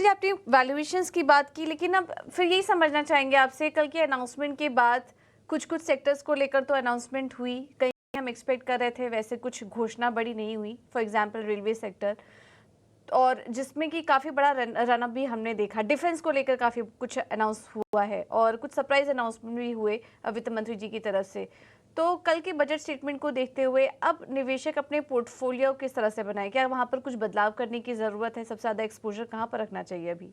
चलिए आपने वैल्यूएशंस की बात की, लेकिन अब फिर यही समझना चाहेंगे आपसे, कल के अनाउंसमेंट के बाद कुछ-कुछ सेक्टर्स को लेकर तो अनाउंसमेंट हुई, कहीं हम एक्सपेक्ट कर रहे थे वैसे कुछ घोषणा बड़ी नहीं हुई, फॉर एग्जांपल रेलवे सेक्टर, और जिसमें कि काफ़ी बड़ा रन अप भी हमने देखा। डिफेंस को लेकर काफ़ी कुछ अनाउंस हुआ है और कुछ सरप्राइज अनाउंसमेंट भी हुए वित्त मंत्री जी की तरफ से। तो कल के बजट स्टेटमेंट को देखते हुए अब निवेशक अपने पोर्टफोलियो किस तरह से बनाए? क्या वहाँ पर कुछ बदलाव करने की ज़रूरत है? सबसे ज़्यादा एक्सपोज़र कहाँ पर रखना चाहिए अभी?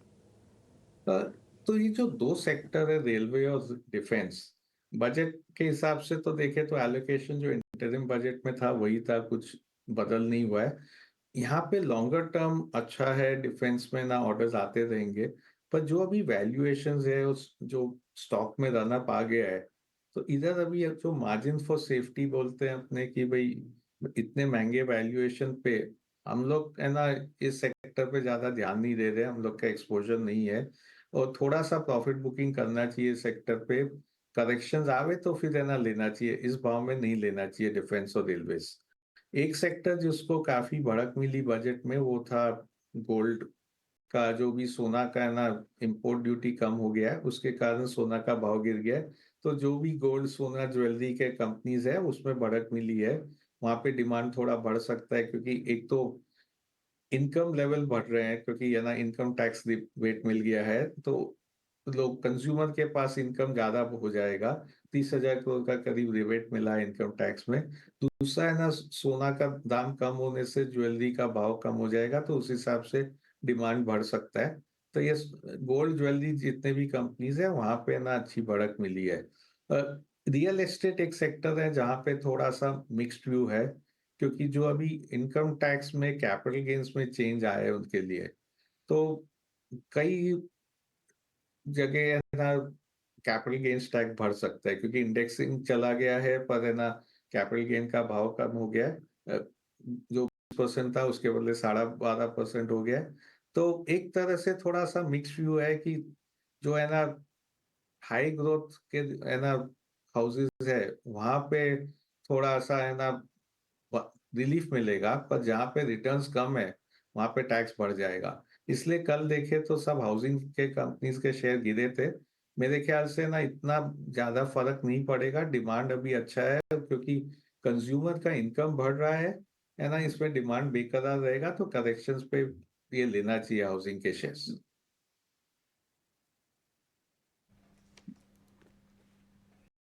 अ, तो ये जो 2 सेक्टर है रेलवे और डिफेंस, बजट के हिसाब से तो देखें तो एलोकेशन जो इंटरिम बजट में था वही था, कुछ बदल नहीं हुआ है। यहाँ पे लॉन्गर टर्म अच्छा है, डिफेंस में ना ऑर्डर्स आते रहेंगे, पर जो अभी वैल्यूएशंस है उस जो स्टॉक में रन अप आ गया है, तो इधर अभी जो मार्जिन फॉर सेफ्टी बोलते हैं अपने कि भई इतने महँगे वैल्यूएशन पे हम लोग है ना इस सेक्टर पे ज़्यादा ध्यान नहीं दे रहे हैं, हम लोग का एक्सपोज़र नहीं है और थोड़ा-सा प्रॉफिट बुकिंग करना चाहिए सेक्टर पे। करेक्शंस आवे तो फिर है ना लेना चाहिए, इस भाव में नहीं लेना चाहिए डिफेंस और रेलवेज़। एक सेक्टर जिसको काफ़ी बढ़त मिली बजट में वो था गोल्ड का, जो भी सोना का है ना इम्पोर्ट ड्यूटी कम हो गया है, उसके कारण सोना का भाव गिर गया है। तो जो भी गोल्ड, सोना, ज्वेलरी के कंपनीज़ है उसमें बढ़त मिली है। वहाँ पे डिमांड थोड़ा बढ़ सकता है क्योंकि एक तो इनकम लेवल बढ़ रहे हैं क्योंकि है ना इनकम टैक्स रिबेट मिल गया है, तो लोग कंज्यूमर के पास इनकम ज़्यादा हो जाएगा। 30,000 करोड़ का करीब रिबेट मिला है इनकम टैक्स में। दूसरा है ना सोना का दाम कम होने से ज्वेलरी का भाव कम हो जाएगा, तो उस हिसाब से डिमांड बढ़ सकता है। तो ये गोल्ड ज्वेलरी जितने भी कंपनीज़ हैं वहाँ पे ना अच्छी बढ़त मिली है। रियल एस्टेट एक सेक्टर है जहाँ पे थोड़ा-सा मिक्स्ड व्यू है, क्योंकि जो अभी इनकम टैक्स में कैपिटल गेन्स में चेंज आया है उनके लिए, तो कई जगह है ना कैपिटल गेन्स टैक्स बढ़ सकता है क्योंकि इंडेक्सिंग चला गया है, पर है ना कैपिटल गेन का भाव कम हो गया है। जो 20% था उसके बदले 12.5% हो गया है। तो एक तरह से थोड़ा-सा मिक्स्ड व्यू है कि जो है ना हाई ग्रोथ के है ना हाउसेज़ है, वहाँ पे थोड़ा-सा है ना प रिलीफ मिलेगा, पर जहाँ पे रिटर्न्स कम है, वहाँ पे टैक्स बढ़ जाएगा। इसलिए कल देखें तो सब हाउसिंग के कंपनीज़ के शेयर गिरे थे। मेरे ख्याल से ना इतना ज़्यादा फ़र्क नहीं पड़ेगा, डिमांड अभी अच्छा है क्योंकि कंज़्यूमर का इनकम बढ़ रहा है ना? इसमें डिमांड बेकरार रहेगा तो करेक्शंस पे ये लेना चाहिए हाउसिंग के शेयर्स।